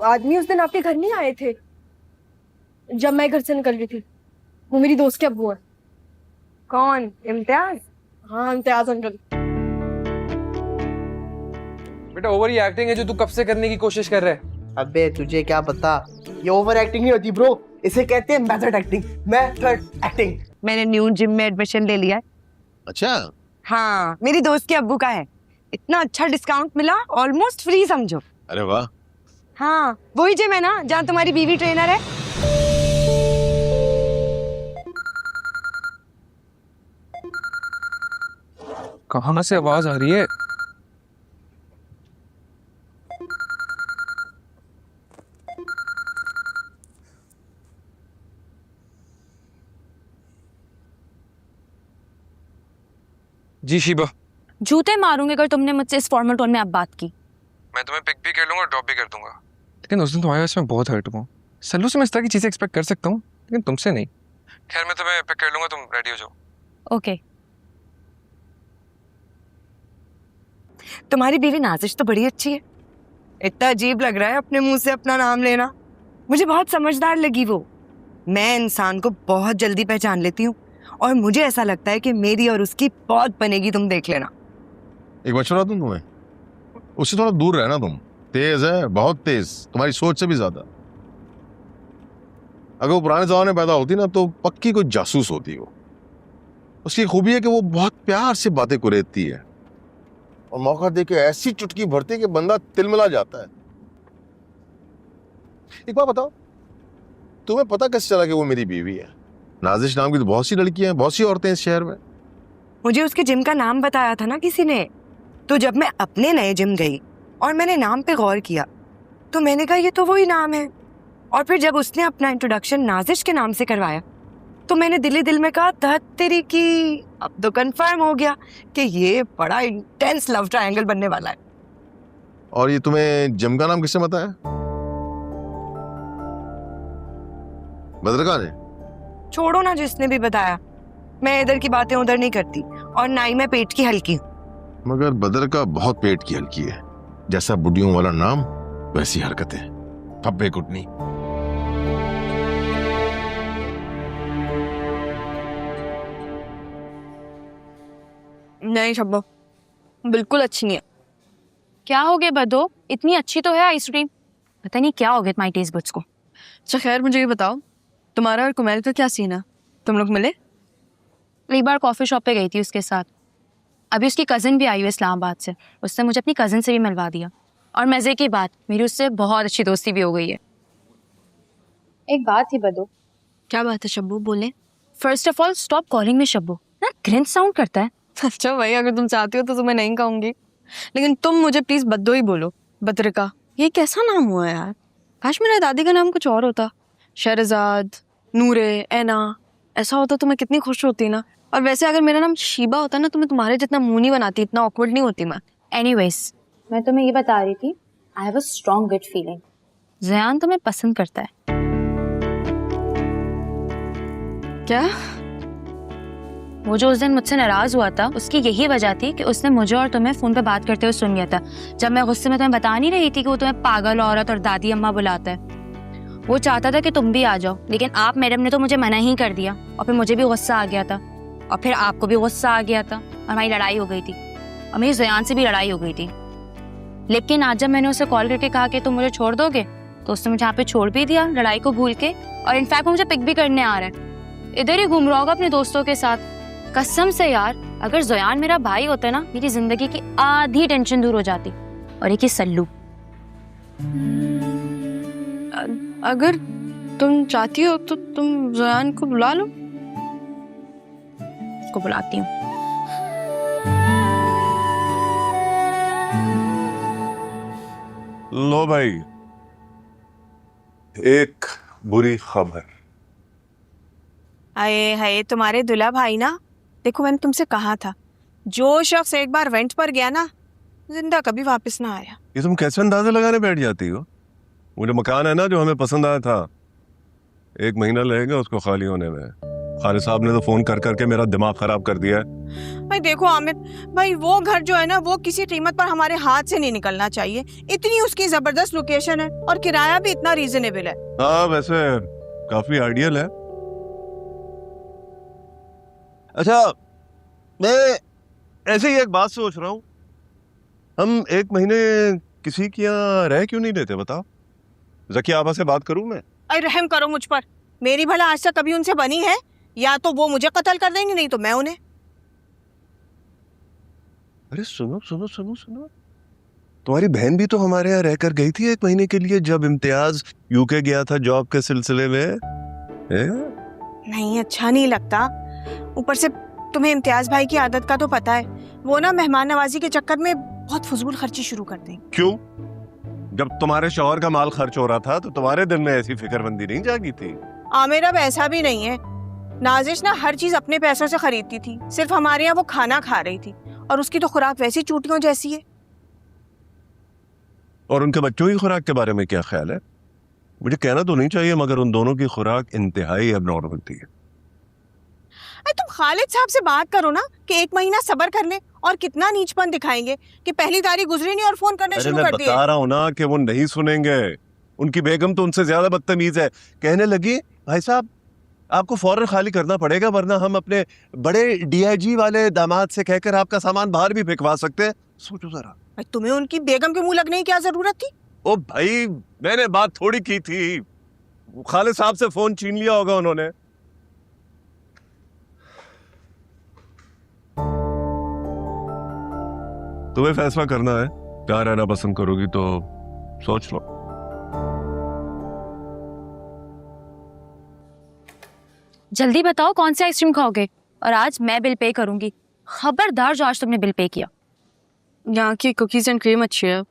आदमी उस दिन आपके घर नहीं आए थे जब मैं घर से निकल रही थी? वो मेरी दोस्त के अब्बू है। कौन? इम्तियाज? हाँ, इम्तियाज अंकल। बेटा ओवर ही एक्टिंग है जो तू कब से करने की कोशिश कर रहा है। अबे तुझे क्या पता, ये ओवर एक्टिंग नहीं होती ब्रो, इसे कहते हैं मेथड एक्टिंग। Method acting. मैंने न्यू जिम में एडमिशन ले लिया है। अच्छा, हाँ, मेरी दोस्त के अब्बू का है। इतना अच्छा डिस्काउंट मिला, ऑलमोस्ट फ्री समझो। अरे वाह। हाँ, वही जिम है ना जहाँ तुम्हारी बीवी ट्रेनर है। कहाँ से आवाज आ रही है? जी शिबा। जूते मारूंगे अगर तुमने मुझसे इस फॉर्मल टोन में अब बात की। मैं तुम्हें पिक भी कर लूंगा और ड्रॉप भी कर दूंगा, लेकिन उस दिन तुम्हारे वजह से मैं बहुत हर्ट हुआ हूँ। सल्लू से मैं इस तरह की चीजें एक्सपेक्ट कर सकता हूँ, लेकिन तुमसे नहीं। खैर मैं तुम्हें पिक कर लूंगा, तुम रेडी हो जाओ। ओके। तुम्हारी बीवी नाजिश तो बड़ी अच्छी है। इतना अजीब लग रहा है अपने मुंह से अपना नाम लेना। मुझे बहुत समझदार लगी वो। मैं इंसान को बहुत जल्दी पहचान लेती हूँ और मुझे ऐसा लगता है कि मेरी और उसकी बहुत बनेगी, तुम देख लेना। एक मशवरा दूं तुम्हें, उससे थोड़ा दूर रहना तुम। तेज है, बहुत तेज, तुम्हारी सोच से भी ज्यादा। अगर वो पुराने जमाने में पैदा होती ना तो पक्की कोई जासूस होती वो। उसकी खूबी है कि वो बहुत प्यार से बातें कुरेदती है और मौका देके ऐसी चुटकी भरती है कि बंदा तिलमिला जाता है। एक बात बताओ, तुम्हें पता कैसे चला कि वो मेरी बीवी है? नाजिश नाम की तो बहुत सी लड़कियां हैं, बहुत सी औरतें इस शहर में। मुझे उसके जिम का नाम बताया था ना किसी ने, तो जब मैं अपने नए जिम गई और मैंने नाम पे गौर किया तो मैंने कहा ये तो वही नाम है। और फिर जब उसने अपना इंट्रोडक्शन नाजिश के नाम से करवाया तो मैंने दिल ही दिल में कहा धत तेरी की। अब तो कंफर्म हो गया कि ये बड़ा इंटेंस लव ट्रायंगल बनने वाला है। और ये तुम्हें जिम का नाम किसने बताया? बदरका ने? छोड़ो ना जिसने भी बताया, मैं इधर की बातें उधर नहीं करती और ना ही मैं पेट की हल्की हूँ। मगर बदरका बहुत पेट की हल्की है। जैसा बुढ़ियों वाला नाम वैसी हरकतें। फब्बे कुटनी। नहीं शब्बो, बिल्कुल अच्छी नहीं है। क्या हो गया बदो, इतनी अच्छी तो है आइसक्रीम। पता नहीं क्या हो गया तुम्हारी टेस्ट बड्स को। अच्छा खैर, मुझे ये बताओ तुम्हारा और कुमेल का क्या सीन है? तुम लोग मिले? एक बार कॉफी शॉप पे गई थी उसके साथ। अभी उसकी कज़न भी आई हुई इस्लामाबाद से, उसने मुझे अपनी कज़न से भी मिलवा दिया। और मज़े की बात, मेरी उससे बहुत अच्छी दोस्ती भी हो गई है। एक बात ही बदो। क्या बात है शब्बू, बोले। First of all stop calling me Shabbu, ना क्रिंज साउंड करता है। अच्छा भाई, अगर तुम चाहती हो तो तुम्हें नहीं कहूंगी, लेकिन तुम मुझे प्लीज बद्दो ही बोलो। बदरिका, ये कैसा नाम हुआ यार? काश मेरे दादी का नाम कुछ और होता। शहरजाद, नूरे, ऐना, ऐसा होता तो मैं कितनी खुश होती ना। और वैसे अगर मेरा नाम शीबा होता ना तो मैं तुम्हारे जितना मुंह नहीं बनाती, इतना ऑकवर्ड नहीं होती मैं। एनीवेज, मैं तुम्हें ये बता रही थी, I have a strong gut feeling, Zayan तुम्हें पसंद करता है। क्या? वो जो उस दिन मुझसे नाराज हुआ था, उसकी यही वजह थी कि उसने मुझे और तुम्हें फोन पे बात करते हुए सुन लिया था, जब मैं गुस्से में तुम्हें बता नहीं रही थी कि वो तुम्हें पागल औरत और दादी अम्मा बुलाता है। वो चाहता था कि तुम भी आ जाओ, लेकिन आप मैडम ने तो मुझे मना ही कर दिया। और फिर मुझे भी गुस्सा आ गया था, और फिर आपको भी गुस्सा आ गया था, और हमारी लड़ाई हो गई थी, और मेरी ज़यान से भी लड़ाई हो गई थी। लेकिन आज जब मैंने उसे कॉल करके कहा कि तुम मुझे छोड़ दोगे, तो उसने मुझे यहाँ पे छोड़ भी दिया लड़ाई को भूल के। और इनफैक्ट मुझे पिक भी करने आ रहा है, इधर ही घूम रहा होगा अपने दोस्तों के साथ। कसम से यार, अगर ज़यान मेरा भाई होता ना, मेरी जिंदगी की आधी टेंशन दूर हो जाती। और एक ही सल्लू। अगर तुम चाहती हो तो तुम ज़यान को बुला लो। उसको बुलाती हूँ। लो भाई, एक बुरी खबर। हाय हाय, तुम्हारे दुल्हा भाई ना, देखो मैंने तुमसे कहा था, जो शख्स एक बार रेंट पर गया ना, जिंदा कभी वापस ना आया। ये तुम कैसे अंदाजा लगाने बैठ जाती हो? वो जो मकान है ना जो हमें पसंद आया था, 1 महीना लगेगा उसको खाली होने में। खालिद साहब ने तो फोन कर करके मेरा दिमाग खराब कर दिया है। भाई देखो आमिर भाई, वो घर जो है ना वो किसी कीमत पर हमारे हाथ से नहीं निकलना चाहिए। इतनी उसकी जबरदस्त लोकेशन है और किराया भी इतना रीजनेबल है। हाँ वैसे काफी आइडियल है। अच्छा, मैं ऐसे ही एक बात सोच रहा हूँ, हम एक महीने किसी के यहाँ रह क्यों नहीं लेते बताओ? जकिया आबा से बात करूं मैं? अरे रहम करो मुझ पर, मेरी भला आज तक कभी उनसे बनी है? या तो वो मुझे कत्ल कर देंगे, नहीं तो मैं उन्हें। अरे सुनो सुनो सुनो सुनो, तुम्हारी बहन भी तो हमारे यहाँ रहकर गई थी एक महीने के लिए जब इम्तियाज यूके गया था जॉब के सिलसिले में। नहीं अच्छा नहीं लगता। ऊपर से तुम्हें इम्तियाज भाई की आदत का तो पता है, वो ना मेहमान नवाजी के चक्कर में बहुत फजूल खर्ची शुरू कर देंगे। क्यों? जब तुम्हारे शौहर का माल खर्च हो रहा था तो तुम्हारे दिल में ऐसी फिक्रमंदी नहीं जागी थी? आमिर अब ऐसा भी नहीं है। नाजिश ना हर चीज अपने पैसों से खरीदती थी, सिर्फ हमारे यहाँ वो खाना खा रही थी और उसकी तो खुराक वैसी चूटियों जैसी है। और उनके बच्चों की खुराक के बारे में क्या ख्याल है? मुझे कहना तो नहीं चाहिए मगर उन दोनों की खुराक इंतहाई अबनॉर्मल थी। अरे तुम खालिद साहब से बात करो ना कि एक महीना सब्र कर ले, और कितना नीचपन दिखाएंगे कि पहली तारीख गुजरी नहीं और फोन करने अरे शुरू मैं कर दिए। बता रहा हूँ ना कि वो नहीं सुनेंगे। उनकी बेगम तो उनसे ज्यादा बदतमीज है। कहने लगी भाई साहब आपको फौरन खाली करना पड़ेगा वरना हम अपने बड़े डीआईजी वाले दामाद से कहकर आपका सामान बाहर भी फेंकवा सकते हैं। सोचो जरा। भाई तुम्हें उनकी बेगम के मुंह लगने की क्या जरूरत थी? ओ भाई मैंने बात थोड़ी की थी, खालिद साहब से फोन छीन लिया होगा उन्होंने। तुम्हें फैसला करना है, क्या रहना पसंद करोगी तो सोच लो। जल्दी बताओ कौन सी आइसक्रीम खाओगे, और आज मैं बिल पे करूंगी। खबरदार जो आज तुमने बिल पे किया। यहाँ की कुकीज एंड क्रीम अच्छी है।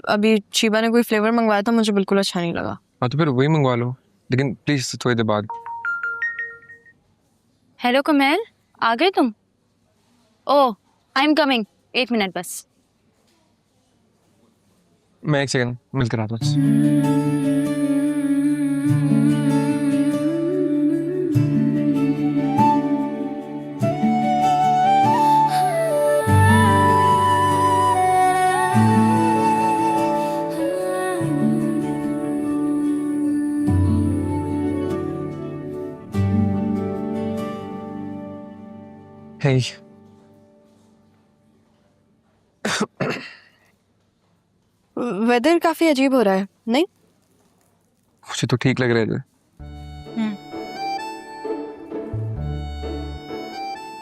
अभी शीबा ने कोई फ्लेवर मंगवाया था, मुझे बिल्कुल अच्छा नहीं लगा। हाँ तो फिर वही मंगवा लो, लेकिन प्लीज थोड़ी देर बाद। हेलो कुमेल, आ गए तुम? ओह आई एम कमिंग, 1 मिनट बस। मैं 1 सेकंड मिलकर आता हूँ। Hey, वेदर काफी अजीब हो रहा है नहीं? मुझे तो ठीक लग रहे थे।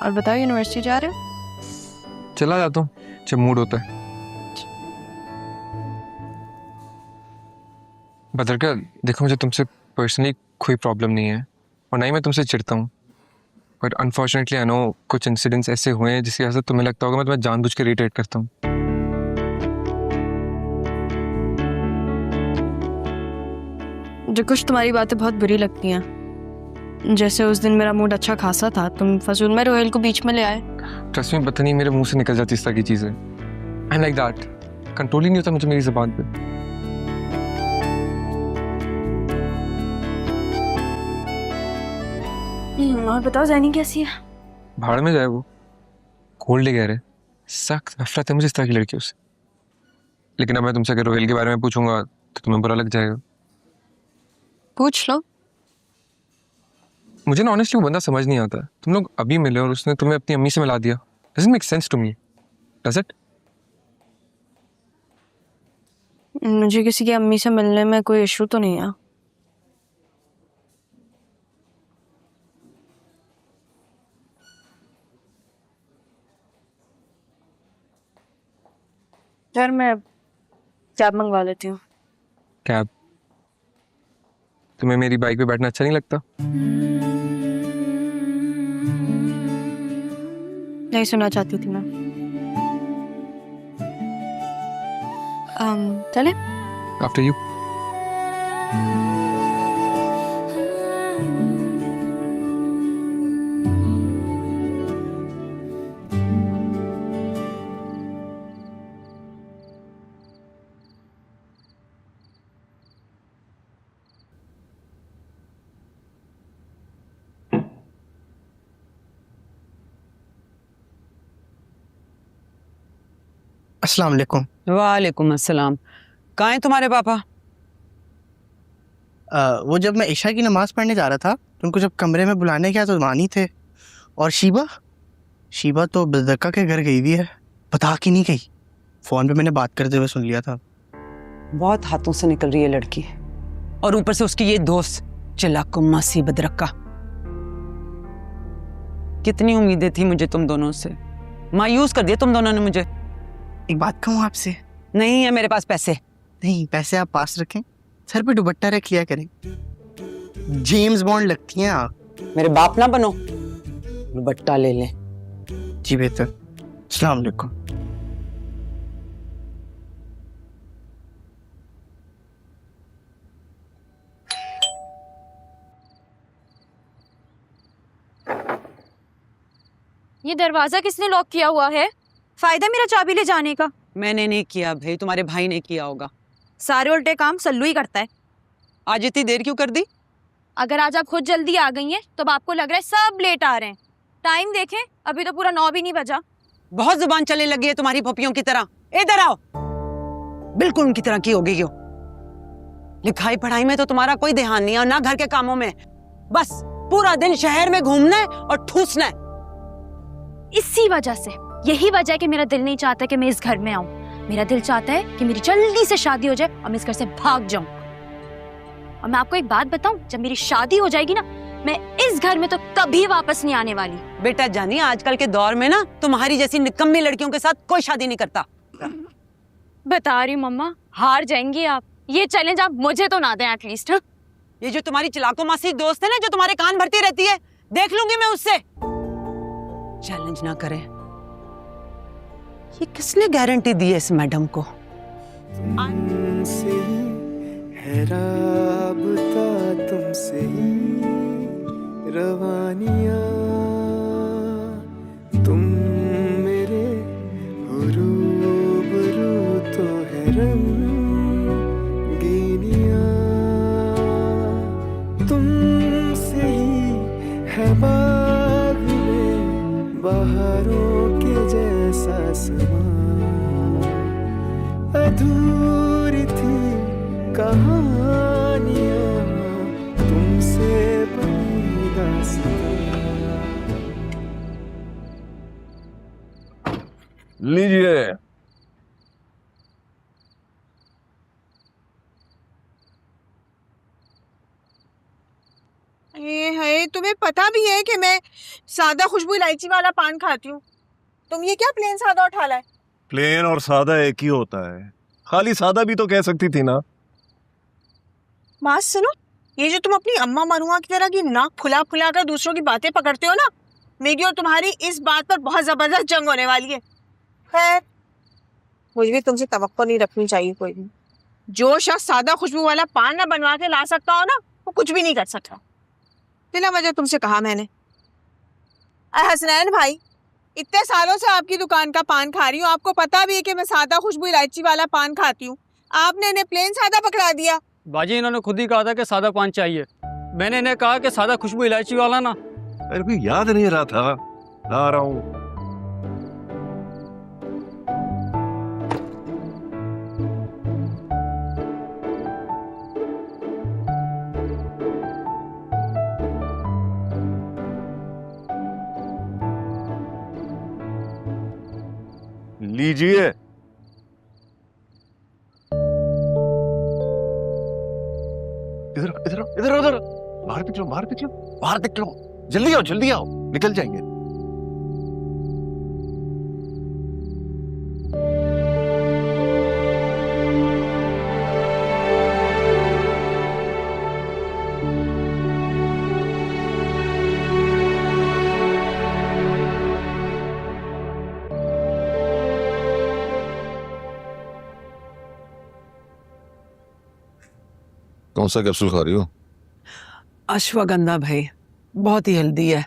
और बताओ यूनिवर्सिटी जा रहे हो? चला जाता हूँ जब मूड होता है। बदरका देखो, मुझे तुमसे पर्सनली कोई प्रॉब्लम नहीं है और ना ही मैं तुमसे चिढ़ता हूँ, बट अनफॉर्चुनेटली आई नो कुछ इंसिडेंट्स ऐसे हुए हैं जिसकी वजह से तुम्हें लगता होगा मैं तुम्हें जानबूझ के इरिटेट करता हूँ। मुझे कुछ तुम्हारी बातें बहुत बुरी लगती हैं। जैसे उस दिन मेरा मूड अच्छा खासा था, तुम फजूल में रोहेल को बीच में ले आए। ट्रस्ट में पता नहीं मेरे मुंह से निकल जाती इस तरह की चीज़ें। I am like that, control ही नहीं होता मुझे मेरी ज़बान पे। और बताओ जैनी कैसी है? भाड़ में जाए वो, कोल्ड कह रहे, सख्त नफरत है मुझे इस तरह की लड़कियों से। लेकिन अब मैं तुमसे अगर रोहेल के बारे में पूछूंगा तो तुम्हें बुरा लग जाएगा। पूछ लो। मुझे ना ऑनेस्टली वो बंदा समझ नहीं आता। तुम लोग अभी मिले और उसने तुम्हें अपनी अम्मी से मिला दिया। Doesn't make sense to me, does it? मुझे किसी की अम्मी से मिलने में कोई इशू तो नहीं है। यार मैं कैब मंगवा लेती हूँ। कैब? तुम्हें मेरी बाइक पे बैठना अच्छा नहीं लगता? नहीं सुनना चाहती थी मैं। चले? After you. अस्सलाम वालेकुम। वालेकुम अस्सलाम। कहाँ हैं तुम्हारे पापा? वो जब मैं ईशा की नमाज पढ़ने जा रहा था तो उनको जब कमरे में बुलाने गया तो वहाँ नहीं थे। और शीबा तो बदरका के घर गई हुई है, बता के नहीं गई। फ़ोन पे मैंने बात करते हुए सुन लिया था। बहुत हाथों से निकल रही है लड़की, और ऊपर से उसकी ये दोस्त चिल्लाको मासी बदरक्का। कितनी उम्मीदें थी मुझे तुम दोनों से, मायूस कर दिया तुम दोनों ने मुझे। एक बात कहूँ आपसे? नहीं है मेरे पास पैसे। नहीं, पैसे आप पास रखें, सर पे दुपट्टा रख लिया करें। जेम्स बॉन्ड लगती हैं आप। मेरे बाप ना बनो, दुपट्टा ले लें। जी बेहतर। अस्सलाम वालेकुम। ये दरवाजा किसने लॉक किया हुआ है? फायदा मेरा चाबी ले जाने का। मैंने नहीं किया भाई, तुम्हारे भाई ने किया होगा। सारे उल्टे काम सल्लू ही करता है। आज इतनी देर क्यों कर दी? अगर आज आप खुद जल्दी आ गई हैं तो अब आपको लग रहा है सब लेट आ रहे हैं। टाइम देखें, अभी तो पूरा 9 भी नहीं बजा। बहुत जुबान चलने लगी है तुम्हारी पपियों की तरह। इधर आओ। बिल्कुल उनकी तरह की हो गई हो। लिखाई पढ़ाई में तो तुम्हारा कोई ध्यान नहीं है, और ना घर के कामों में। बस पूरा दिन शहर में घूमना है और ठूसना है। इसी वजह से, यही वजह है कि मेरा दिल नहीं चाहता कि मैं इस घर में आऊं। मेरा दिल चाहता है कि मेरी जल्दी से शादी हो जाए और मैं इस घर से भाग जाऊं। और मैं आपको एक बात बताऊं, जब मेरी शादी हो जाएगी ना, मैं इस घर में तो कभी वापस नहीं आने वाली। बेटा जानी, आजकल के दौर में ना तुम्हारी जैसी निकम्मी लड़कियों के साथ कोई शादी नहीं करता। बता रही मम्मा, हार जाएंगी आप। ये चैलेंज आप मुझे तो ना दें एटलीस्ट। ये जो तुम्हारी चिलाको मासी दोस्त है ना, जो तुम्हारे कान भरती रहती है, देख लूंगी मैं उससे। चैलेंज ना करे। ये किसने गारंटी दी है इस मैडम को? तुमसे है राबता, तुमसे रवानियां, तुम मेरे रूबरू तो है रंगीनियां, तुमसे ही है बाग में बहारों के जैसा समा, अधूरी थी कहानियां, तुमसे बनी दास्तां। लीजिए। है तुम्हें पता भी है कि मैं सादा खुशबू इलायची वाला पान खाती हूँ। तुम ये क्या प्लेन सादा उठा लाए? प्लेन और सादा एक ही होता है, खाली सादा भी तो कह सकती थी ना। बात सुनो, ये जो तुम अपनी अम्मा मरुआ की तरह की नाक फुला फुला कर दूसरों की बातें पकड़ते हो ना, मेरी और तुम्हारी इस बात पर बहुत जबरदस्त जंग होने वाली है। खैर, मुझे भी तुमसे तवक्को नहीं रखनी चाहिए कोई भी। जो शख्स सादा खुशबू वाला पान ना बनवा के ला सकता हो ना, वो कुछ भी नहीं कर सकता। बिना वजह तुमसे कहा मैंने। हसनैन भाई, इतने सालों से आपकी दुकान का पान खा रही हूँ, आपको पता भी है कि मैं सादा खुशबू इलायची वाला पान खाती हूँ। आपने इन्हें प्लेन सादा पकड़ा दिया। बाजी, इन्होंने खुद ही कहा था कि सादा पान चाहिए। मैंने इन्हें कहा कि सादा खुशबू इलायची वाला ना। मेरे को याद नहीं रहा था, ला रहा हूँ। लीजिए। इधर इधर इधर उधर, बाहर निकलो, बाहर निकलो, बाहर निकलो, जल्दी आओ, जल्दी आओ, निकल जाएंगे। कौन सा कैप्सूल खा रही हो? अश्वगंधा भाई, बहुत ही हेल्दी है।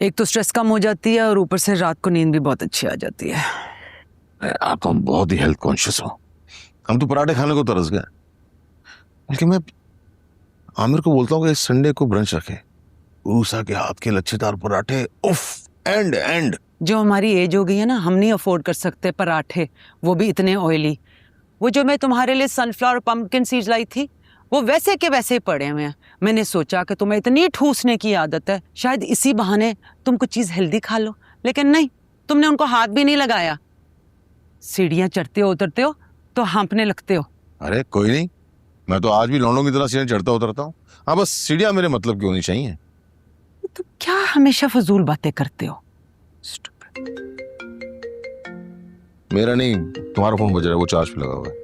एक तो स्ट्रेस कम हो जाती है और ऊपर से रात को नींद भी बहुत अच्छी आ जाती है। आप हम बहुत ही हेल्थ कॉन्शियस हो। हम तो पराठे खाने को तरस गए। बल्कि मैं आमिर को बोलता हूँ कि इस संडे को ब्रंच रखे। उषा के हाथ के लच्छेदार पराठे, उफ एंड जो हमारी एज हो गई है ना, हम नहीं अफोर्ड कर सकते पराठे, वो भी इतने ऑयली। वो जो मैं तुम्हारे लिए सनफ्लावर पम्पकिन सीड्स लाई थी, वो वैसे के वैसे ही पड़े हुए हैं। मैंने सोचा कि तुम्हें इतनी ठूसने की आदत है, शायद इसी बहाने तुम कुछ चीज हेल्दी खा लो, लेकिन नहीं, तुमने उनको हाथ भी नहीं लगाया। सीढ़ियां चढ़ते हो उतरते हो तो हाँपने लगते हो। अरे कोई नहीं, मैं तो आज भी लौंडों की तरह सीढ़ियां चढ़ता उतरता हूँ। हाँ, बस सीढ़ियां मेरे मतलब की होनी चाहिए। तुम क्या हमेशा फजूल बातें करते हो? मेरा नहीं, तुम्हारा फोन बज रहा है, वो चार्ज पे लगा हुआ है।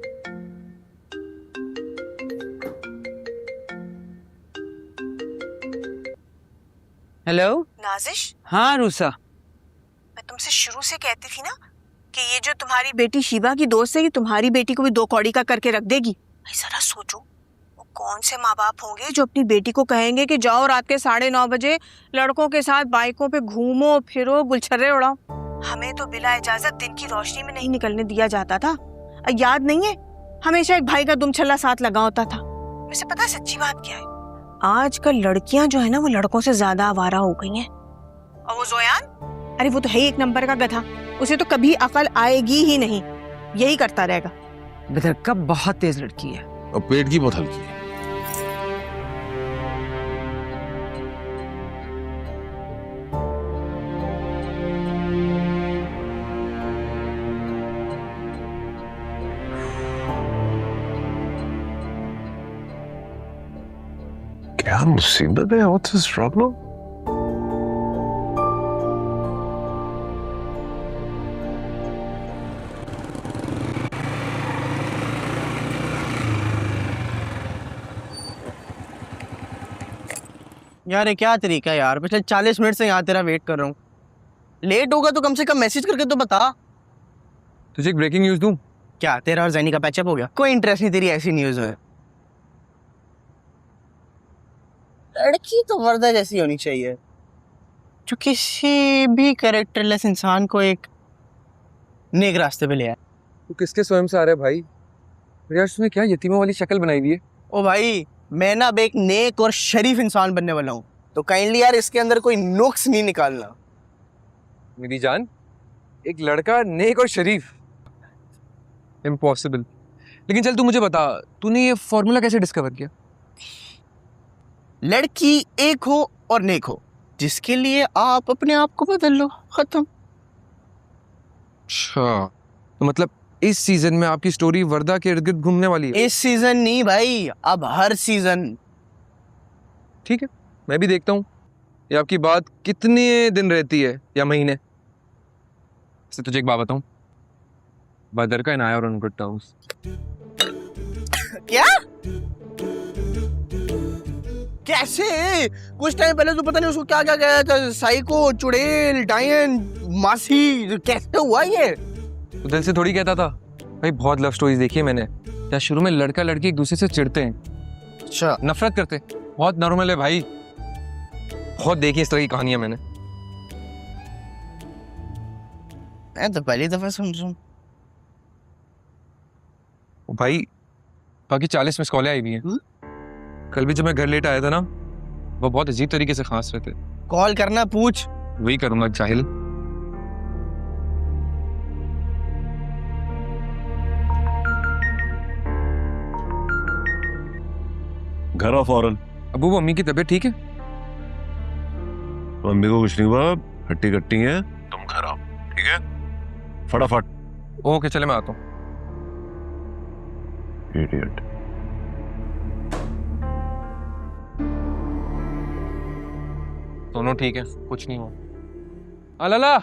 हेलो नाजिश, हाँ रूसा, मैं तुमसे शुरू से कहती थी ना कि ये जो तुम्हारी बेटी शिवा की दोस्त है, ये तुम्हारी बेटी को भी 2 कौड़ी का करके रख देगी। भाई जरा सोचो, वो कौन से माँ बाप होंगे जो अपनी बेटी को कहेंगे कि जाओ रात के 9:30 बजे लड़कों के साथ बाइकों पे घूमो फिरो, गुलछर्रे उड़ाओ। हमें तो बिला इजाजत दिन की रोशनी में नहीं निकलने दिया जाता था। याद नहीं है, हमेशा एक भाई का दुमछल्ला साथ लगा होता था। वैसे पता है सच्ची बात क्या है, आजकल लड़कियां जो है ना, वो लड़कों से ज्यादा आवारा हो गई हैं। और वो जोयान, अरे वो तो है ही एक नंबर का गधा, उसे तो कभी अकल आएगी ही नहीं, यही करता रहेगा। बदरका बहुत तेज लड़की है और पेट की बहुत हल्की है। क्या मुसीबत है? What's his problem? यार ये क्या तरीका है यार, पिछले 40 मिनट से यहाँ तेरा वेट कर रहा हूँ। लेट होगा तो कम से कम मैसेज करके तो बता। तुझे एक ब्रेकिंग न्यूज दूं? क्या तेरा और जैनी का पैचअप हो गया? कोई इंटरेस्ट नहीं तेरी ऐसी न्यूज में। लड़की तो वर्दा जैसी होनी चाहिए जो किसी भी कैरेक्टरलेस इंसान को एक नेक रास्ते पे ले आए। तू किसके स्वयं से आ रहा है भाई? यार उसने क्या यतीमों वाली शक्ल बनाई हुई है। ओ भाई, मैं ना अब एक नेक और शरीफ इंसान बनने वाला हूँ, तो काइंडली यार इसके अंदर कोई नुक्स नहीं निकालना। मेरी जान, एक लड़का नेक और शरीफ, इम्पॉसिबल। लेकिन चल तू मुझे बता, तूने ये फॉर्मूला कैसे डिस्कवर किया? लड़की एक हो और नेक हो, जिसके लिए आप अपने आप को बदल लो, खत्म। अच्छा, तो मतलब इस सीजन में आपकी स्टोरी वर्दा के इर्द गिर्द घूमने वाली है? इस सीजन नहीं भाई, अब हर सीजन। ठीक है, मैं भी देखता हूँ ये आपकी बात कितने दिन रहती है या महीने। वैसे तुझे एक बात बताऊँ, बदर का इनाया और उनगुड टर्म्स। क्या? कैसे? कुछ टाइम पहले तो पता नहीं उसको क्या क्या गया था, साइको, चुड़ैल, डायन, मासी, कैसे हुआ ये? तो दिल से थोड़ी कहता था भाई। बहुत लव स्टोरीज देखी है मैंने, या शुरू में लड़का लड़की एक दूसरे से चिढ़ते हैं, अच्छा, नफरत करते हैं। बहुत नॉर्मल है भाई, बहुत देखी इस तरह की कहानियां मैंने। मैं तो पहली दफा सुन। भाई बाकी 40 मिस कॉलें आई हुई हैं। कल भी जब मैं घर लेट आया था ना, वो बहुत अजीब तरीके से खांस रहे थे। कॉल करना, पूछ। वही करूंगा जाहिल। घर आओ फौरन। अबू वो अम्मी की तबीयत ठीक है? मम्मी को कुछ नहीं हुआ, हट्टी कट्टी है, तुम घर आओ, ठीक है? फटाफट। ओके चले, मैं आता हूँ। इडियट। दोनों ठीक है, कुछ नहीं हुआ। लाला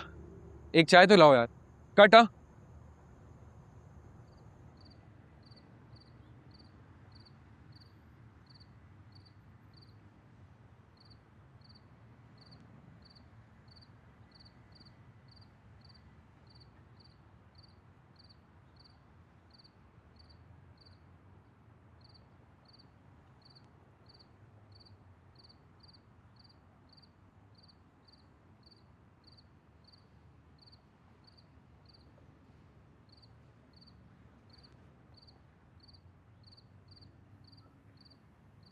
एक चाय तो लाओ यार। कटा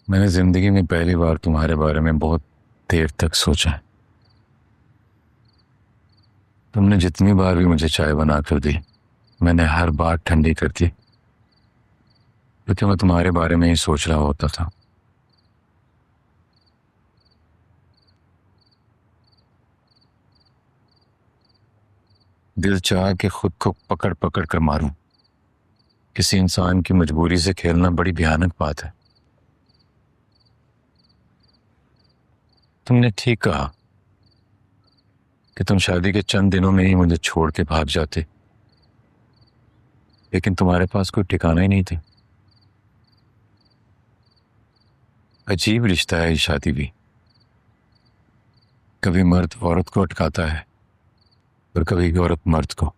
मैंने जिंदगी में पहली बार तुम्हारे बारे में बहुत देर तक सोचा है। तुमने जितनी बार भी मुझे चाय बना कर दी, मैंने हर बार ठंडी कर दी, क्योंकि मैं तुम्हारे बारे में ही सोच रहा होता था। दिल चाह के खुद को पकड़ पकड़ कर मारूं। किसी इंसान की मजबूरी से खेलना बड़ी भयानक बात है। तुमने ठीक कहा कि तुम शादी के चंद दिनों में ही मुझे छोड़ के भाग जाते, लेकिन तुम्हारे पास कोई ठिकाना ही नहीं थे। अजीब रिश्ता है ये शादी भी। कभी मर्द औरत को अटकाता है और कभी औरत मर्द को।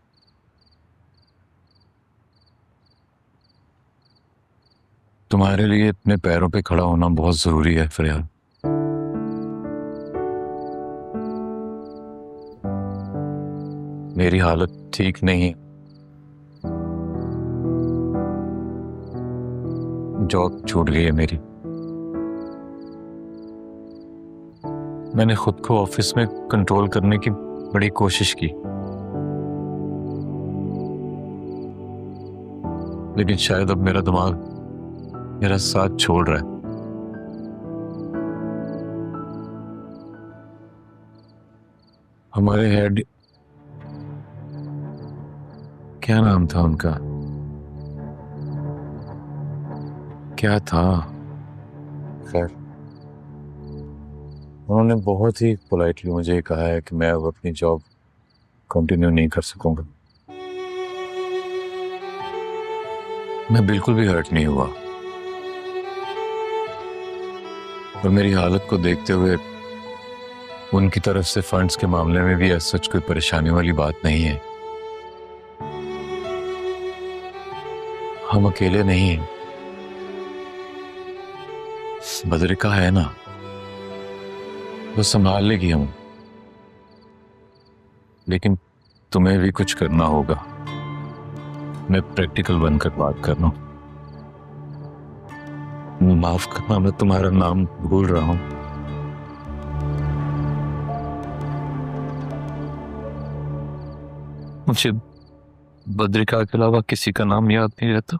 तुम्हारे लिए अपने पैरों पे खड़ा होना बहुत जरूरी है फरियाद। मेरी हालत ठीक नहीं है। जॉब छूट गई है मेरी। मैंने खुद को ऑफिस में कंट्रोल करने की बड़ी कोशिश की, लेकिन शायद अब मेरा दिमाग मेरा साथ छोड़ रहा है। हमारे हेड, क्या नाम था उनका, क्या था, खैर उन्होंने बहुत ही पोलाइटली मुझे कहा है कि मैं अब अपनी जॉब कंटिन्यू नहीं कर सकूंगा। मैं बिल्कुल भी हर्ट नहीं हुआ, और मेरी हालत को देखते हुए उनकी तरफ से फंड्स के मामले में भी सच कोई परेशानी वाली बात नहीं है। हम अकेले नहीं हैं, बद्रिका है ना, वो संभाल लेगी हम। लेकिन तुम्हें भी कुछ करना होगा। मैं प्रैक्टिकल बनकर बात कर रहा हूं। माफ करना, मैं तुम्हारा नाम भूल रहा हूं। मुझे बद्रिका के अलावा किसी का नाम याद नहीं रहता।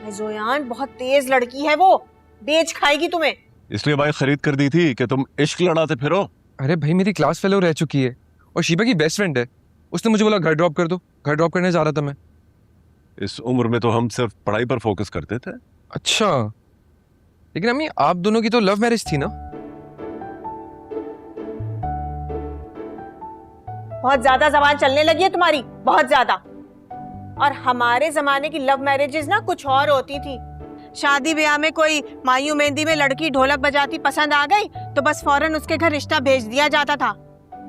जोयान बहुत तेज लड़की है, वो बेच खाएगी तुम्हें। इसलिए बाइक खरीद कर दी थी कि तुम इश्क लड़ाते फिरो। अरे भाई, मेरी क्लास फेलो रह चुकी है और शीबा की बेस्ट फ्रेंड है। उसने मुझे बोला घर ड्रॉप कर दो। घर ड्रॉप करने जा रहा था मैं। इस उम्र में तो हम सिर्फ पढ़ाई पर फोकस करते थे। अच्छा, लेकिन अम्मी आप दोनों की तो लव मैरिज थी ना? बहुत ज्यादा जबान चलने लगी है तुम्हारी, बहुत ज्यादा। और हमारे जमाने की लव मैरिजेस ना कुछ और होती थी। शादी ब्याह में कोई मायूं मेहंदी में लड़की ढोलक बजाती पसंद आ गई तो बस फौरन उसके घर रिश्ता भेज दिया जाता था।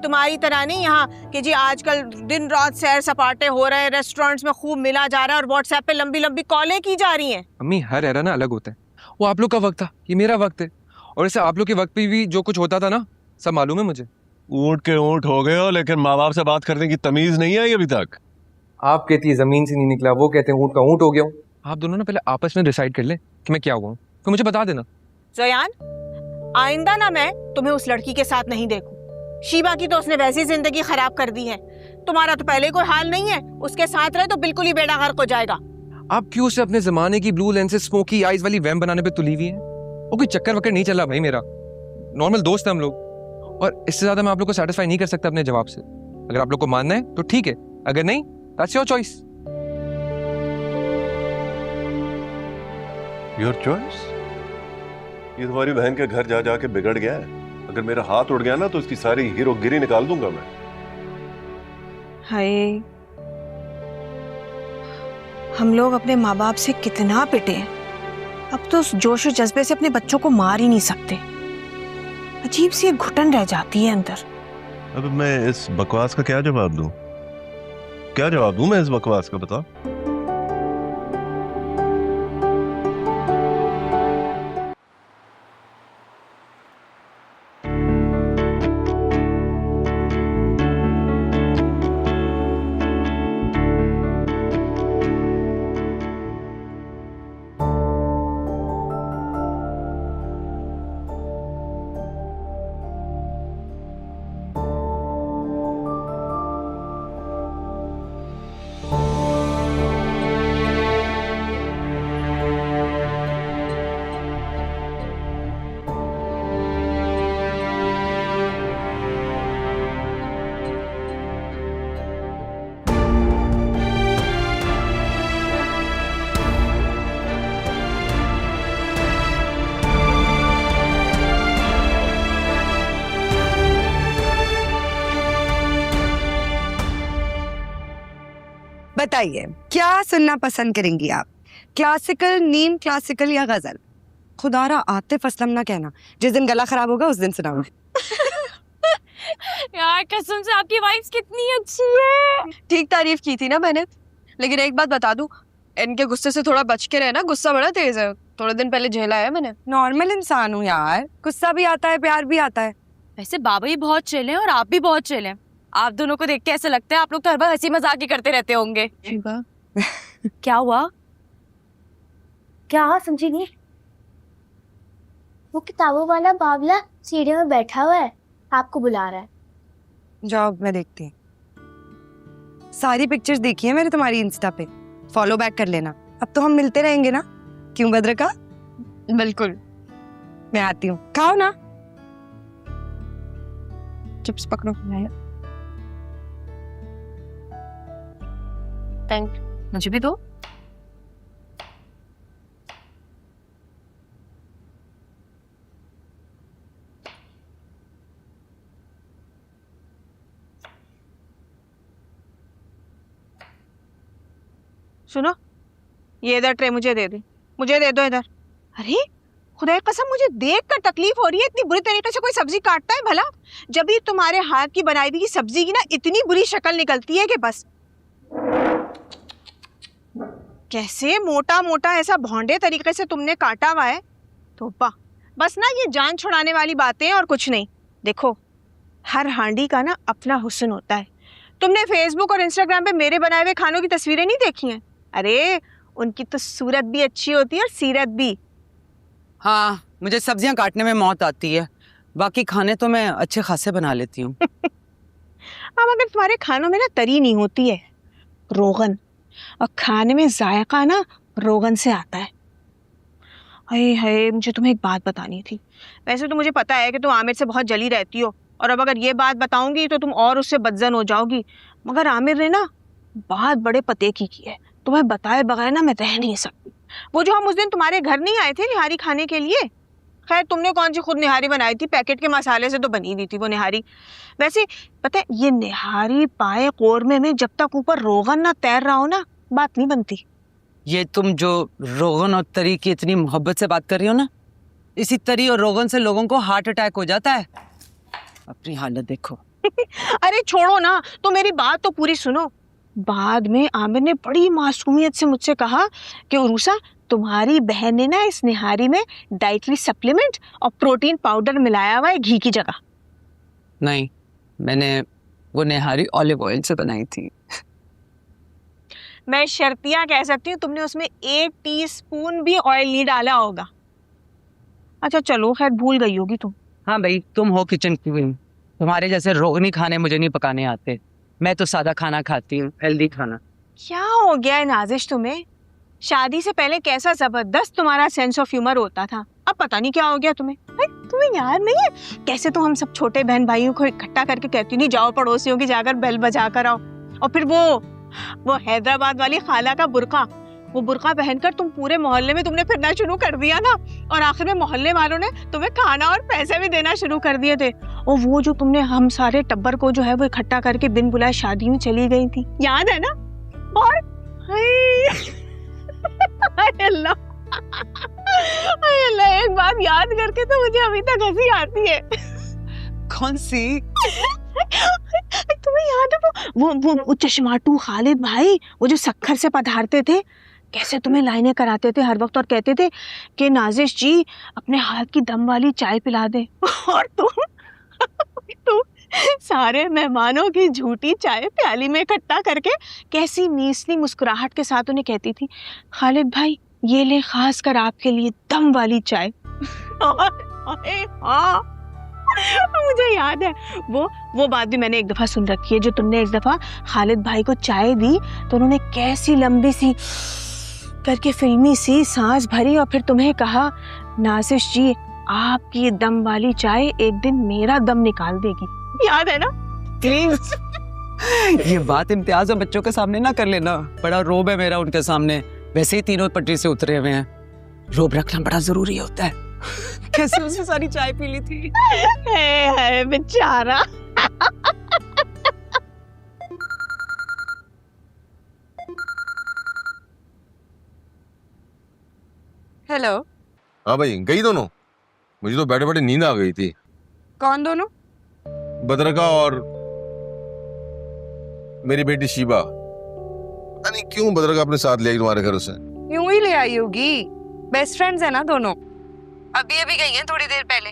तुम्हारी तरह नहीं यहाँ कि जी आजकल दिन रात सैर सपाटे हो रहे हैं, रेस्टोरेंट्स में खूब मिला जा रहा है और व्हाट्सएप पे लंबी लंबी कॉलें की जा रही हैं। अम्मी हर एरा ना अलग होता है। वो आप लोग का वक्त था, ये मेरा वक्त है। और ऐसे आप लोग के वक्त पे भी जो कुछ होता था ना, सब मालूम है मुझे। ऊंट के ऊंट हो गए हो, लेकिन माँ बाप से बात करने की तमीज नहीं आई अभी तक। आप कहती है जमीन से नहीं निकला, वो कहते हैं ऊंट का ऊंट हो गया हूँ। आप दोनों ना पहले आपस में डिसाइड कर लें कि मैं क्या हुआ हूँ, तो मुझे बता देना। जोयान, आइंदा ना मैं तुम्हें उस लड़की के साथ नहीं देखूं। शीबा की तो उसने वैसी जिंदगी खराब कर दी है। तुम्हारा तो पहले कोई हाल नहीं है, उसके साथ रहे तो बिल्कुल ही बेड़ा गर्क हो जाएगा। आप क्यों से अपने जमाने की ब्लू लेंसेज स्मोकी आईज वाली वैम बनाने पे तुली हुई है? वो कोई चक्कर वक्कर नहीं चला भाई, मेरा नॉर्मल दोस्त है हम लोग। और इससे ज्यादा मैं आप लोग को सेटिस्फाई नहीं कर सकता अपने जवाब से। अगर आप लोग को मानना है तो ठीक है, अगर नहीं that's your choice. Your choice? ये तुम्हारी बहन के घर जा जाके बिगड़ गया है। अगर मेरा हाथ उड़ गया ना तो इसकी सारी हीरोगिरी निकाल दूंगा मैं। हाय, हम लोग अपने माँ बाप से कितना पिटे हैं, अब तो उस जोश और जज्बे से अपने बच्चों को मार ही नहीं सकते। अजीब सी एक घुटन रह जाती है अंदर। अब मैं इस बकवास का क्या जवाब दूं? क्या जवाब दूं मैं इस बकवास का, बता। बताइए क्या सुनना पसंद करेंगी आप, क्लासिकल, नीम क्लासिकल या गजल? खुदारा आतिफ असलम ना कहना, जिस दिन गला खराब होगा उस दिन सुनाऊंगी। यार कसम से आपकी वाइफ कितनी अच्छी है। ठीक तारीफ की थी ना मैंने, लेकिन एक बात बता दूं, इनके गुस्से से थोड़ा बच के रहना, गुस्सा बड़ा तेज है। थोड़े दिन पहले झेला है मैंने। नॉर्मल इंसान हूँ यार, गुस्सा भी आता है, प्यार भी आता है। वैसे बाबा ही बहुत चिल हैं और आप भी बहुत चिल हैं। आप दोनों को देख के ऐसा लगता है आप लोग तो हर बार हंसी मजाक ही करते रहते होंगे। क्या हुआ? क्या समझी नहीं? वो किताबों वाला बावला सीढ़ी में बैठा हुआ है, आपको बुला रहा है। जाओ मैं देखती हूँ। सारी पिक्चर्स देखी है मैंने तुम्हारी इंस्टा पे, फॉलो बैक कर लेना। अब तो हम मिलते रहेंगे ना, क्यों बद्रिका? बिल्कुल। मैं आती हूँ, खाओ ना। चिप्स पकड़ो। थैंक, मुझे भी दो। सुनो, ये इधर ट्रे मुझे दे दे, मुझे दे दो इधर। अरे खुदा की कसम, मुझे देख कर तकलीफ हो रही है। इतनी बुरी तरीके से कोई सब्जी काटता है भला? जब भी तुम्हारे हाथ की बनाई हुई सब्जी की ना इतनी बुरी शक्ल निकलती है कि बस। कैसे मोटा मोटा ऐसा भौंडे तरीके से तुमने काटा हुआ है। तोबा, बस ना ये जान छुड़ाने वाली बातें और कुछ नहीं। देखो, हर हांडी का ना अपना हुस्न होता है। तुमने फेसबुक और इंस्टाग्राम पे मेरे बनाए हुए खानों की तस्वीरें नहीं देखी हैं? अरे उनकी तो सूरत भी अच्छी होती है और सीरत भी। हाँ, मुझे सब्जियां काटने में मौत आती है, बाकी खाने तो मैं अच्छे खासे बना लेती हूँ। अब अगर तुम्हारे खानों में ना तरी नहीं होती है, रोगन, और खाने में जायका ना रोगन से आता है। हाय हाय, मुझे तुम्हें एक बात बतानी थी। वैसे तो मुझे पता है कि तुम आमिर से बहुत जली रहती हो, और अब अगर ये बात बताऊंगी तो तुम और उससे बदजन हो जाओगी। मगर आमिर ने ना बात बड़े पते की है, तुम्हें बताए बगैर ना मैं रह नहीं सकती। वो जो हम उस दिन तुम्हारे घर नहीं आए थे निहारी खाने के लिए, खैर तुमने कौन सी खुद निहारी बनाई थी, पैकेट के मसाले से तो बनी हुई थी वो निहारी। वैसे पता है, ये निहारी पाए कोरमे में जब तक ऊपर रोगन ना तैर रहा हो ना, बात नहीं बनती। ये तुम जो रोगन और तरी की इतनी मोहब्बत से बात कर रही हो ना, इसी तरी और रोगन से लोगों को हार्ट अटैक हो जाता है। अपनी हालत देखो। अरे छोड़ो ना, तो मेरी बात तो पूरी सुनो। बाद में आमिर ने बड़ी मासूमियत से मुझसे कहा कि उरूसा, तुम्हारी बहन ने ना इस निहारी में डाइटरी सप्लीमेंट और प्रोटीन पाउडर मिलाया हुआ है घी की जगह। नहीं, मैंने वो निहारी ऑलिव ऑयल से बनाई थी। मैं शर्तियां कह सकती हूँ तुमने उसमें 1 टीस्पून भी ऑयल नहीं डाला होगा। अच्छा चलो, खैर भूल गई होगी तुम। हाँ भाई, तुम हो किचन क्वीन, तुम्हारे जैसे रोगनी खाने मुझे नहीं पकाने आते। मैं तो सादा खाना खाती हूँ, हेल्दी खाना। क्या हो गया है नाजिश तुम्हें? शादी से पहले कैसा जबरदस्त तुम्हारा सेंस ऑफ ह्यूमर होता था, अब पता नहीं क्या हो गया तुम्हें। तुम्हें याद नहीं है कैसे तो हम सब छोटे बहन भाइयों को इकट्ठा करके कहती नहीं, जाओ पड़ोसियों की जाकर बेल बजा कर आओ। और फिर वो हैदराबाद वाली खाला का बुर्का, वो बुर्का पहनकर तुम पूरे मोहल्ले में तुमने फिरना शुरू कर दिया ना, और आखिर में मोहल्ले वालों ने तुम्हें खाना और पैसे भी देना शुरू कर दिए थे। और वो जो तुमने हम सारे टब्बर को जो है वो इकट्ठा करके बिन बुलाए शादी में चली गई थी, याद है ना? और अल्लाह, एक बात याद करके तो मुझे अभी तक हंसी आती है। कौन सी? तुम्हें याद है वो चश्माटू खालिद भाई, वो जो सक्खर से पधारते थे, कैसे तुम्हें लाइनें कराते थे हर वक्त और कहते थे कि नाजिश जी अपने हाथ की दम वाली चाय पिला दे। और तुम सारे मेहमानों की झूठी चाय प्याली में इकट्ठा करके कैसी मीसली मुस्कुराहट के साथ उन्हें कहती थी, खालिद भाई ये ले खास कर आपके लिए दम वाली चाय। हाँ, मुझे याद है वो बात भी मैंने एक दफा सुन रखी है, जो तुमने एक दफा खालिद भाई को चाय दी तो उन्होंने कैसी लंबी सी करके फिल्मी सी सांस भरी और फिर तुम्हें कहा, नाजिश जी आपकी ये दम वाली चाय एक दिन मेरा दम निकाल देगी। याद है ना? प्लीज ये बात इम्तियाज और बच्चों के सामने ना कर लेना, बड़ा रोब है मेरा उनके सामने, वैसे ही तीनों पटरी से उतरे हुए हैं, रोब रखना बड़ा जरूरी होता है। कैसे उसने सारी चाय पी ली थी। है बेचारा। हेलो। हाँ भाई, गई दोनों? मुझे तो बैठे बैठे नींद आ गई थी। कौन दोनों? बदरका और मेरी बेटी शीबा। पता नहीं क्यों बदरका अपने साथ ले आई तुम्हारे घर से। यूं ही ले आई होगी, बेस्ट फ्रेंड्स है ना दोनों। अभी अभी गई हैं थोड़ी देर पहले।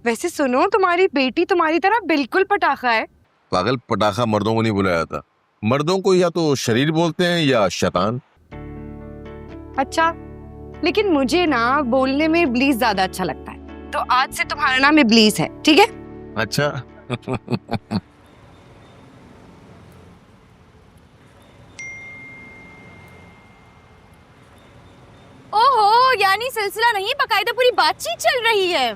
वैसे सुनो, तुम्हारी बेटी तुम्हारी तरह बिल्कुल पटाखा है। पागल, पटाखा मर्दों को नहीं बुलाया था, मर्दों को या तो शरीर बोलते हैं या शैतान। अच्छा, लेकिन मुझे ना बोलने में इब्लीस ज्यादा अच्छा लगता है, तो आज से तुम्हारा नाम इब्लीस है, ठीक है? अच्छा। ओहो, यानी सिलसिला नहीं पकाई तो पूरी बातचीत चल रही है।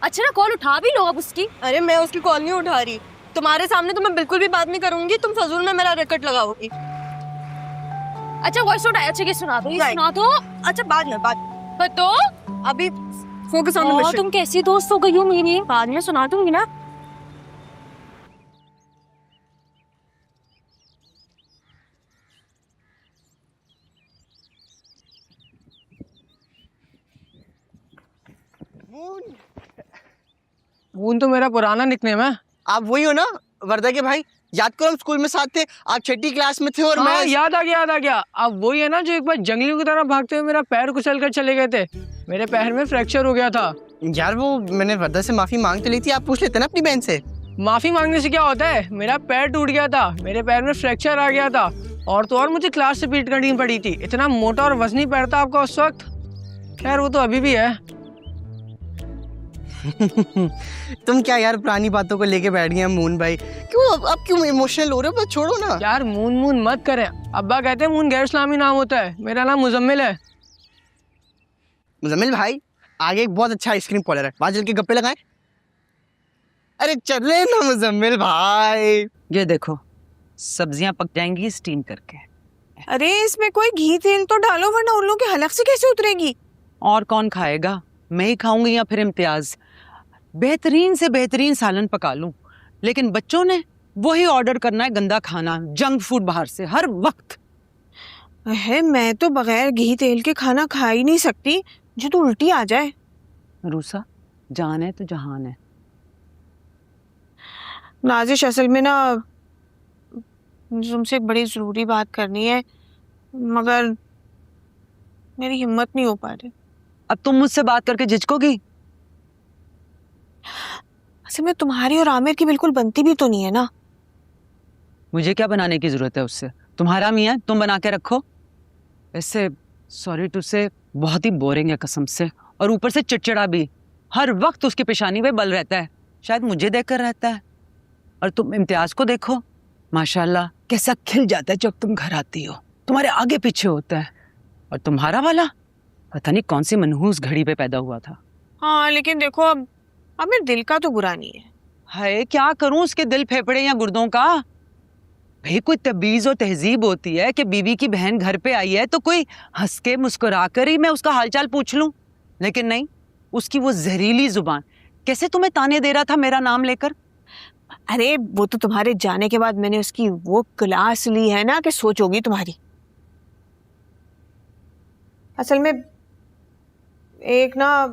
अच्छा ना, कॉल उठा भी लो अब उसकी। अरे मैं उसकी कॉल नहीं उठा रही, तुम्हारे सामने तो मैं बिल्कुल भी बात नहीं करूंगी, तुम फजूल में मेरा रेकॉर्ड लगाओगी। अच्छा वॉइस नोट आया, अच्छा ये सुना दो, ये सुना दो। अच्छा बाद में तो अभी फोकस ऑन द मिशन। तुम कैसी दोस्त हो गई हो मेरी, बाद में सुना दूंगी ना। मून तो मेरा पुराना निकनेम है। आप वही हो ना वर्दा के भाई? याद करो हम स्कूल में साथ थे, आप छठी क्लास में थे और हाँ, मैं। याद आ गया। अब वही है ना जो एक बार जंगलियों की तरह भागते हुए मेरा पैर कुचल कर चले गए थे। मेरे पैर में फ्रैक्चर हो गया था। यार वो मैंने वर्दा से माफी मांग तो ली थी, आप पूछ लेते ना अपनी बहन से। माफी मांगने से क्या होता है, मेरा पैर टूट गया था, मेरे पैर में फ्रैक्चर आ गया था, और तो और मुझे क्लास से पीट करनी पड़ी थी। इतना मोटा और वजनी पैर था आपका उस वक्त। खैर वो तो अभी भी है। तुम क्या यार पुरानी बातों को लेके बैठ गए मून भाई? क्यों अब क्यों इमोशनल हो रहे हो? बस छोड़ो ना यार। मून मत करें, अब्बा कहते हैं मून गैर इस्लामी नाम होता है, मेरा नाम मुजम्मिल है। मुजम्मिल भाई, आगे एक बहुत अच्छा आइसक्रीम पार्लर है, वहां चल के गप्पे लगाएं। अरे चले ना मुजम्मिल भाई। ये देखो, सब्जियां पक जाएंगी स्टीम करके। अरे इसमें कोई घी तेल तो डालो, वरना उन लोगों के हलक से कैसे उतरेगी? और कौन खाएगा, मैं ही खाऊंगी या फिर इम्तियाज? बेहतरीन से बेहतरीन सालन पका लूं, लेकिन बच्चों ने वही ऑर्डर करना है, गंदा खाना, जंक फूड बाहर से हर वक्त। है, मैं तो बगैर घी तेल के खाना खा ही नहीं सकती, जो तो उल्टी आ जाए। रूसा, जान है तो जहान है। नाजिश, असल में ना मुझे तुमसे एक बड़ी जरूरी बात करनी है, मगर मेरी हिम्मत नहीं हो पा रही। अब तुम मुझसे बात करके झिझकोगी? असल में तुम्हारी और आमिर की बिल्कुल बनती भी तो नहीं है ना। मुझे क्या बनाने की जरूरत है उससे? तुम्हारा मियाँ, तुम बना के रखो। ऐसे सॉरी टू से बहुत ही बोरिंग है कसम से, और ऊपर से चिड़चिड़ा भी। हर वक्त उसकी पेशानी पे बल रहता है, शायद मुझे देखकर रहता है। और तुम इम्तियाज को देखो, माशाल्लाह कैसा खिल जाता है जब तुम घर आती हो, तुम्हारे आगे पीछे होता है। और तुम्हारा वाला पता नहीं कौन सी मनहूस घड़ी पे पैदा हुआ था। हाँ लेकिन देखो, अब मेरे दिल का तो बुरा नहीं है। हाय, क्या करूं उसके दिल फेफड़े या गुर्दों का? भाई कोई तमीज और तहजीब होती है कि बीवी की बहन घर पे आई है तो कोई हंस के मुस्कुरा कर ही मैं उसका हालचाल पूछ लूं, लेकिन नहीं, उसकी वो जहरीली जुबान कैसे तुम्हें ताने दे रहा था मेरा नाम लेकर। अरे वो तो तुम्हारे जाने के बाद मैंने उसकी वो क्लास ली है ना कि सोचोगी तुम्हारी। असल में एक ना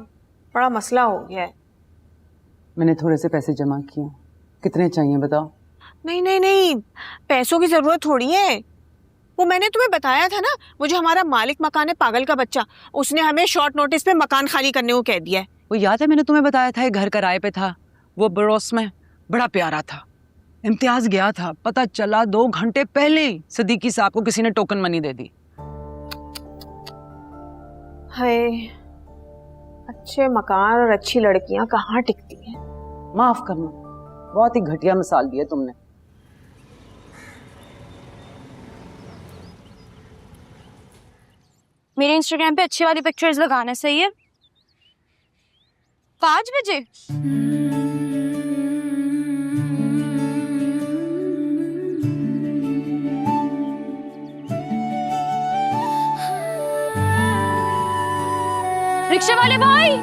बड़ा मसला हो गया है। मैंने थोड़े से पैसे जमा किए, कितने चाहिए बताओ? नहीं नहीं नहीं, पैसों की जरूरत थोड़ी है। वो मैंने तुम्हें बताया था ना, वो जो हमारा मालिक मकान है, पागल का बच्चा, उसने हमें शॉर्ट नोटिस पे मकान खाली करने को कह दिया है। वो याद है मैंने तुम्हें बताया था, ये घर किराए पे था, वो बड़ोस में बड़ा प्यारा था। इम्तियाज गया था, पता चला 2 घंटे पहले ही सदीकी साहब को किसी ने टोकन मनी दे दी। हाय, अच्छे मकान और अच्छी लड़कियां कहाँ टिकती हैं। माफ करना, बहुत ही घटिया मिसाल दी है तुमने। मेरे इंस्टाग्राम पे अच्छी वाली पिक्चर्स लगाना सही है। 5 बजे रिक्शे वाले भाई,